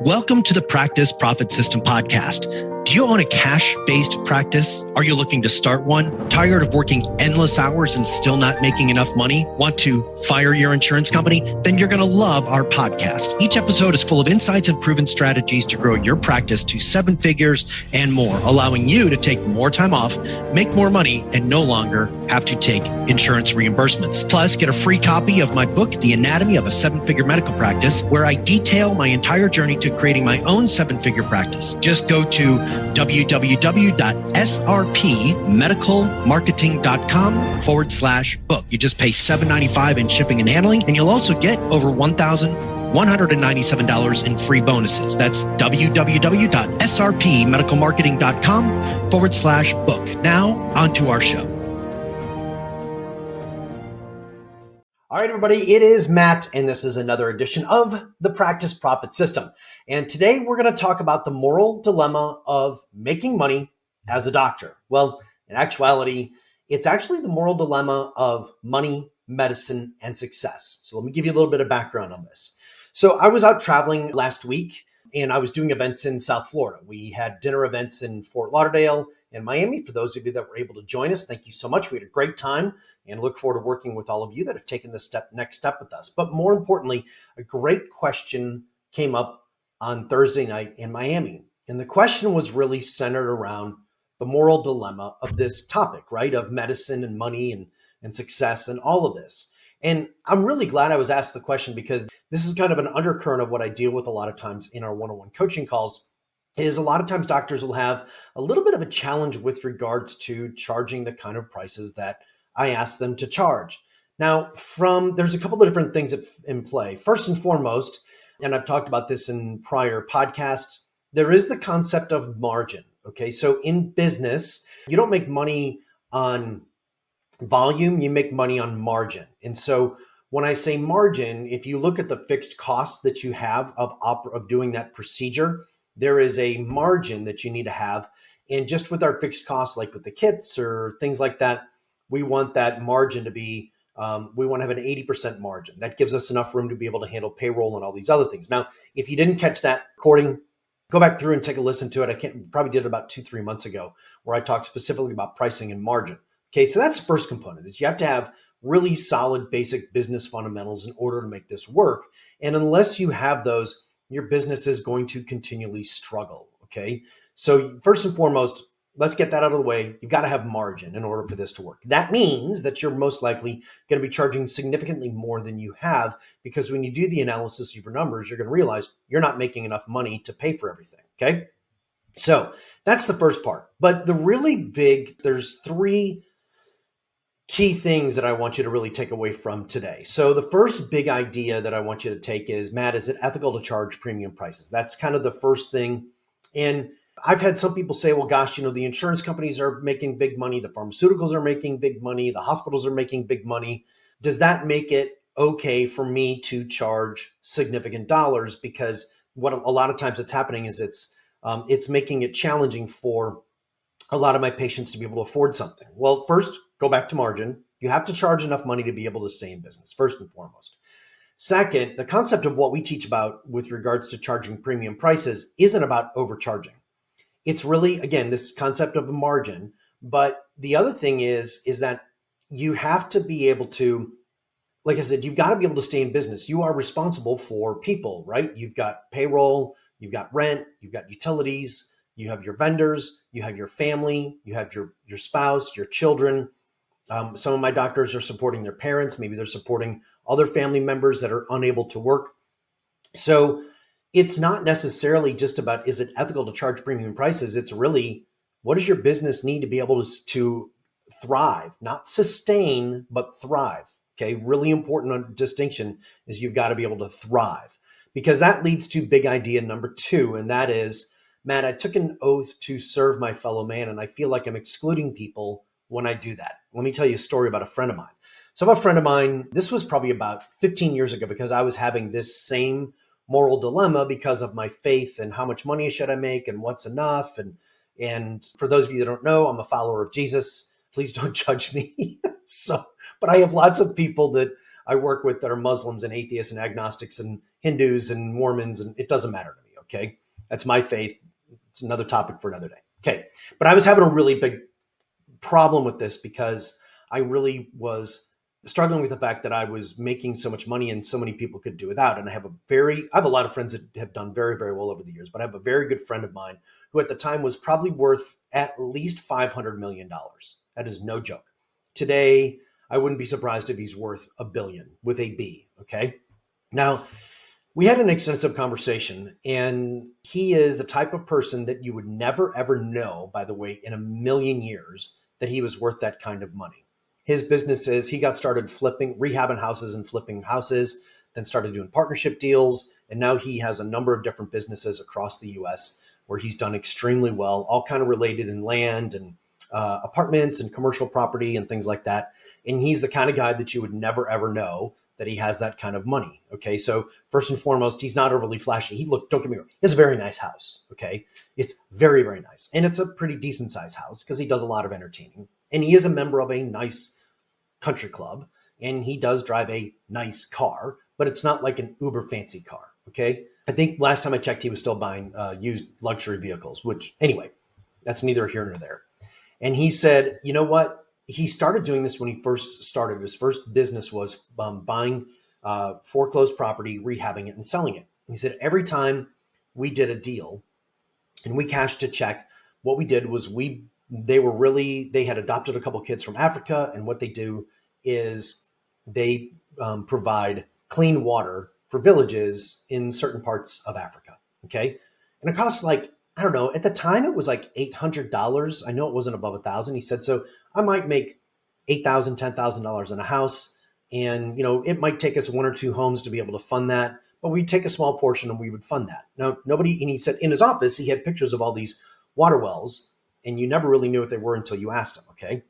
Welcome to the Practice Profit System podcast. Do you own a cash-based practice? Are you looking to start one? Tired of working endless hours and still not making enough money? Want to fire your insurance company? Then you're going to love our podcast. Each episode is full of insights and proven strategies to grow your practice to 7 figures and more, allowing you to take more time off, make more money, and no longer have to take insurance reimbursements. Plus, get a free copy of my book, The Anatomy of a 7-Figure Medical Practice, where I detail my entire journey to creating my own 7-figure practice. Just go to www.srpmedicalmarketing.com/book. You just pay $7.95 in shipping and handling, and you'll also get over $1,197 in free bonuses. That's www.srpmedicalmarketing.com/book. Now, on to our show. All right, everybody, it is Matt, and this is another edition of the Practice Profit System. And today we're going to talk about the moral dilemma of making money as a doctor. Well, in actuality, it's actually the moral dilemma of money, medicine, and success. So let me give you a little bit of background on this. So I was out traveling last week, and I was doing events in South Florida. We had dinner events in Fort Lauderdale and Miami. For those of you that were able to join us, thank you so much. We had a great time and look forward to working with all of you that have taken this next step with us. But more importantly, a great question came up on Thursday night in Miami. And the question was really centered around the moral dilemma of this topic, right? Of medicine and money and success and all of this. And I'm really glad I was asked the question, because this is kind of an undercurrent of what I deal with a lot of times in our one-on-one coaching calls. Is a lot of times doctors will have a little bit of a challenge with regards to charging the kind of prices that I ask them to charge. Now, there's a couple of different things in play. First and foremost, and I've talked about this in prior podcasts, there is the concept of margin. Okay, so in business, you don't make money on volume, you make money on margin. And so when I say margin, if you look at the fixed cost that you have of doing that procedure, there is a margin that you need to have. And just with our fixed costs, like with the kits or things like that, we want that margin to be, we want to have an 80% margin. That gives us enough room to be able to handle payroll and all these other things. Now, if you didn't catch that recording, go back through and take a listen to it. Probably did it about 2-3 months ago, where I talked specifically about pricing and margin. Okay, so that's the first component, is you have to have really solid basic business fundamentals in order to make this work. And unless you have those, your business is going to continually struggle. Okay, so first and foremost, let's get that out of the way. You've got to have margin in order for this to work. That means that you're most likely going to be charging significantly more than you have, because when you do the analysis of your numbers, you're going to realize you're not making enough money to pay for everything. Okay, so that's the first part. But there's 3 key things that I want you to really take away from today. So the first big idea that I want you to take is, Matt, is it ethical to charge premium prices? That's kind of the first thing. And I've had some people say, well, gosh, the insurance companies are making big money. The pharmaceuticals are making big money. The hospitals are making big money. Does that make it okay for me to charge significant dollars? Because what a lot of times it's happening is it's making it challenging for a lot of my patients to be able to afford something. Well, first, go back to margin. You have to charge enough money to be able to stay in business, first and foremost. Second, the concept of what we teach about with regards to charging premium prices isn't about overcharging. It's really, again, this concept of a margin. But the other thing is that you have to be able to, like I said, you've got to be able to stay in business. You are responsible for people, right? You've got payroll, you've got rent, you've got utilities, you have your vendors, you have your family, you have your spouse, your children. Some of my doctors are supporting their parents. Maybe they're supporting other family members that are unable to work. So it's not necessarily just about, is it ethical to charge premium prices? It's really, what does your business need to be able to thrive, not sustain, but thrive? Okay, really important distinction is you've got to be able to thrive, because that leads to big idea number 2. And that is, Matt, I took an oath to serve my fellow man, and I feel like I'm excluding people when I do that. Let me tell you a story about a friend of mine. So a friend of mine, this was probably about 15 years ago, because I was having this same moral dilemma because of my faith and how much money should I make and what's enough. And for those of you that don't know, I'm a follower of Jesus. Please don't judge me. But I have lots of people that I work with that are Muslims and atheists and agnostics and Hindus and Mormons, and it doesn't matter to me. Okay. That's my faith. It's another topic for another day. Okay. But I was having a really big problem with this because I really was struggling with the fact that I was making so much money and so many people could do without. And I have a lot of friends that have done very, very well over the years, but I have a very good friend of mine who at the time was probably worth at least $500 million. That is no joke. Today, I wouldn't be surprised if he's worth $1 billion with a B. Okay. Now, we had an extensive conversation, and he is the type of person that you would never, ever know, by the way, in a million years, that he was worth that kind of money. His business is he got started rehabbing houses and flipping houses, then started doing partnership deals. And now he has a number of different businesses across the US where he's done extremely well, all kind of related in land and apartments and commercial property and things like that. And he's the kind of guy that you would never, ever know that he has that kind of money. Okay. So first and foremost, he's not overly flashy. Don't get me wrong. He has a very nice house. Okay. It's very, very nice. And it's a pretty decent sized house because he does a lot of entertaining. And he is a member of a nice country club. And he does drive a nice car, but it's not like an uber fancy car. Okay. I think last time I checked, he was still buying used luxury vehicles, which anyway, that's neither here nor there. And he said, you know what? He started doing this when he first started. His first business was buying foreclosed property, rehabbing it, and selling it. He said every time we did a deal and we cashed a check, what we did was they had adopted a couple of kids from Africa, and what they do is they provide clean water for villages in certain parts of Africa. Okay, and it costs I don't know, at the time it was like $800. I know it wasn't above $1,000. He said, so I might make $8,000, $10,000 in a house. And, it might take us one or two homes to be able to fund that, but we'd take a small portion and we would fund that. Now, and he said in his office, he had pictures of all these water wells and you never really knew what they were until you asked him. Okay.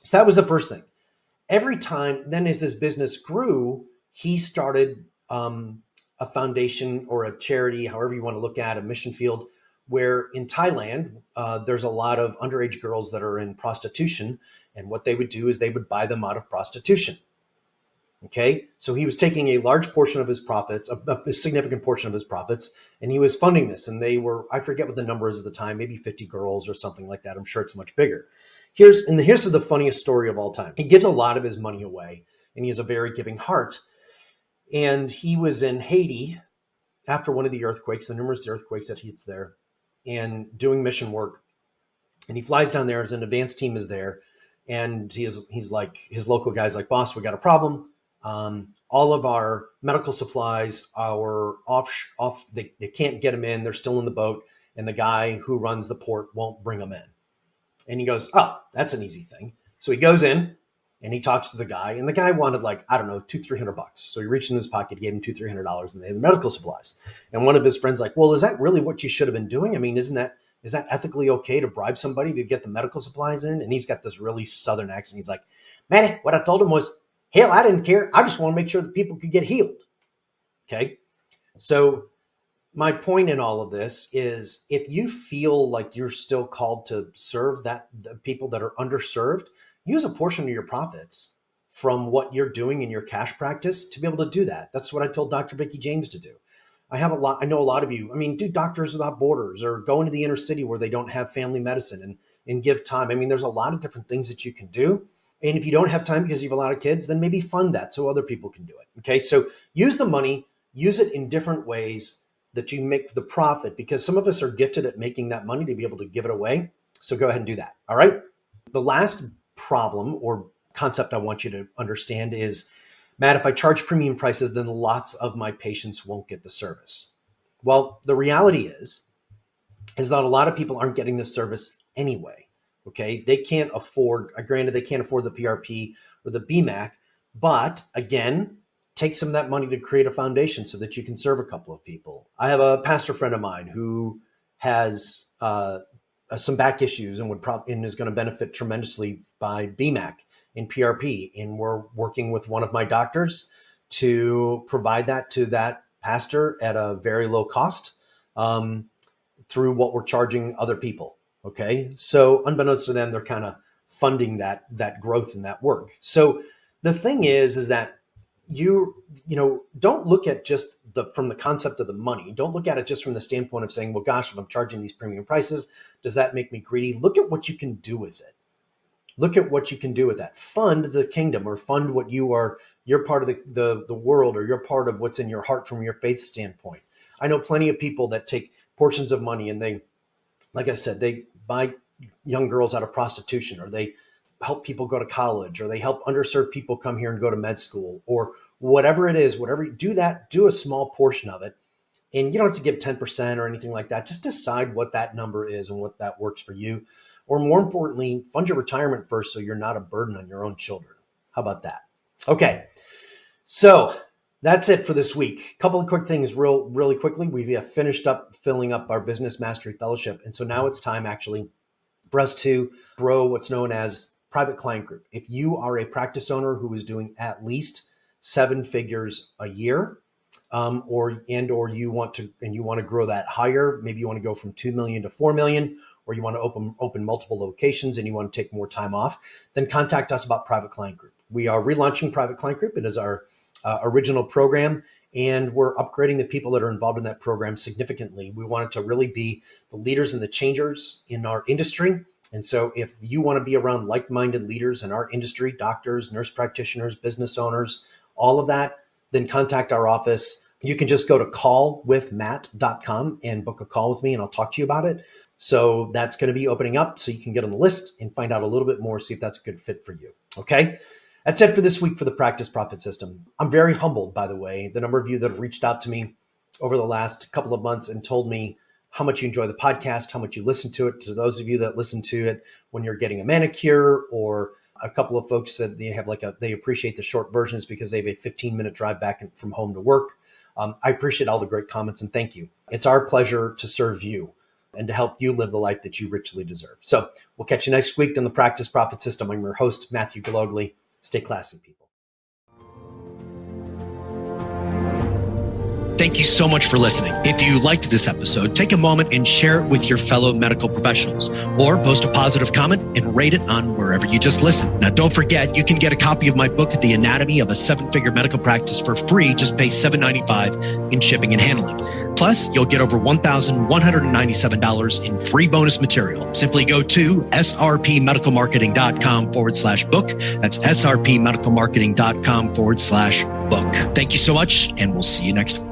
So that was the first thing. Every time then as his business grew, he started a foundation or a charity, however you want to look at a mission field, where in Thailand, there's a lot of underage girls that are in prostitution. And what they would do is they would buy them out of prostitution. Okay. So he was taking a large portion of his profits, a significant portion of his profits, and he was funding this. And they were, I forget what the number is at the time, maybe 50 girls or something like that. I'm sure it's much bigger. Here's the funniest story of all time. He gives a lot of his money away and he has a very giving heart. And he was in Haiti after one of the earthquakes, the numerous earthquakes that hits there, and doing mission work. And he flies down there as an advanced team is there. And he's like, his local guy's like, boss, we got a problem. All of our medical supplies are they can't get them in. They're still in the boat. And the guy who runs the port won't bring them in. And he goes, oh, that's an easy thing. So he goes in and he talks to the guy, and the guy wanted $200-$300. So he reached in his pocket, gave him $200-$300, and they had the medical supplies. And one of his friends like, well, is that really what you should have been doing? I mean, is that ethically okay to bribe somebody to get the medical supplies in? And he's got this really Southern accent. He's like, man, what I told him was, hell, I didn't care. I just want to make sure that people could get healed. Okay. So my point in all of this is if you feel like you're still called to serve the people that are underserved, use a portion of your profits from what you're doing in your cash practice to be able to do that. That's what I told Dr. Vicki James to do. I know a lot of you, do Doctors Without Borders or go into the inner city where they don't have family medicine and give time. There's a lot of different things that you can do. And if you don't have time because you have a lot of kids, then maybe fund that so other people can do it. Okay. So use the money, use it in different ways that you make the profit, because some of us are gifted at making that money to be able to give it away. So go ahead and do that. All right. The last problem or concept I want you to understand is, Matt, if I charge premium prices, then lots of my patients won't get the service. Well, the reality is that a lot of people aren't getting the service anyway. Okay. They can't afford, granted, they can't afford the PRP or the BMAC, but again, take some of that money to create a foundation so that you can serve a couple of people. I have a pastor friend of mine who has some back issues and is going to benefit tremendously by BMAC and PRP. And we're working with one of my doctors to provide that to that pastor at a very low cost through what we're charging other people. Okay. So unbeknownst to them, they're kind of funding that growth and that work. So the thing is that you don't look at just from the concept of the money. Don't look at it just from the standpoint of saying, well, gosh, if I'm charging these premium prices, does that make me greedy? Look at what you can do with it. Look at what you can do with that. Fund the kingdom, or fund what you're part of the world, or you're part of what's in your heart from your faith standpoint. I know plenty of people that take portions of money and they, like I said, they buy young girls out of prostitution, or they help people go to college, or they help underserved people come here and go to med school, or whatever it is, whatever you do, that do a small portion of it. And you don't have to give 10% or anything like that. Just decide what that number is and what that works for you. Or more importantly, fund your retirement first so you're not a burden on your own children. How about that? Okay, so that's it for this week. A couple of quick things really quickly. We have finished up filling up our Business Mastery Fellowship. And so now it's time actually for us to grow what's known as Private Client Group. If you are a practice owner who is doing at least 7 figures a year, or you want to grow that higher, maybe you want to go from 2 million to 4 million, or you want to open multiple locations and you want to take more time off, then contact us about Private Client Group. We are relaunching Private Client Group. It is our original program, and we're upgrading the people that are involved in that program significantly. We want it to really be the leaders and the changers in our industry. And so if you want to be around like-minded leaders in our industry, doctors, nurse practitioners, business owners, all of that, then contact our office. You can just go to callwithmatt.com and book a call with me, and I'll talk to you about it. So that's going to be opening up so you can get on the list and find out a little bit more, see if that's a good fit for you. Okay. That's it for this week for the Practice Profit System. I'm very humbled, by the way, the number of you that have reached out to me over the last couple of months and told me how much you enjoy the podcast, how much you listen to it. To those of you that listen to it when you're getting a manicure, or a couple of folks that they appreciate the short versions because they have a 15-minute drive back from home to work. I appreciate all the great comments, and thank you. It's our pleasure to serve you and to help you live the life that you richly deserve. So we'll catch you next week on the Practice Profit System. I'm your host, Matthew Galogli. Stay classy, people. Thank you so much for listening. If you liked this episode, take a moment and share it with your fellow medical professionals, or post a positive comment and rate it on wherever you just listened. Now, don't forget, you can get a copy of my book, The Anatomy of a 7-Figure Medical Practice, for free. Just pay $7.95 in shipping and handling. Plus, you'll get over $1,197 in free bonus material. Simply go to srpmedicalmarketing.com/book. That's srpmedicalmarketing.com/book. Thank you so much, and we'll see you next week.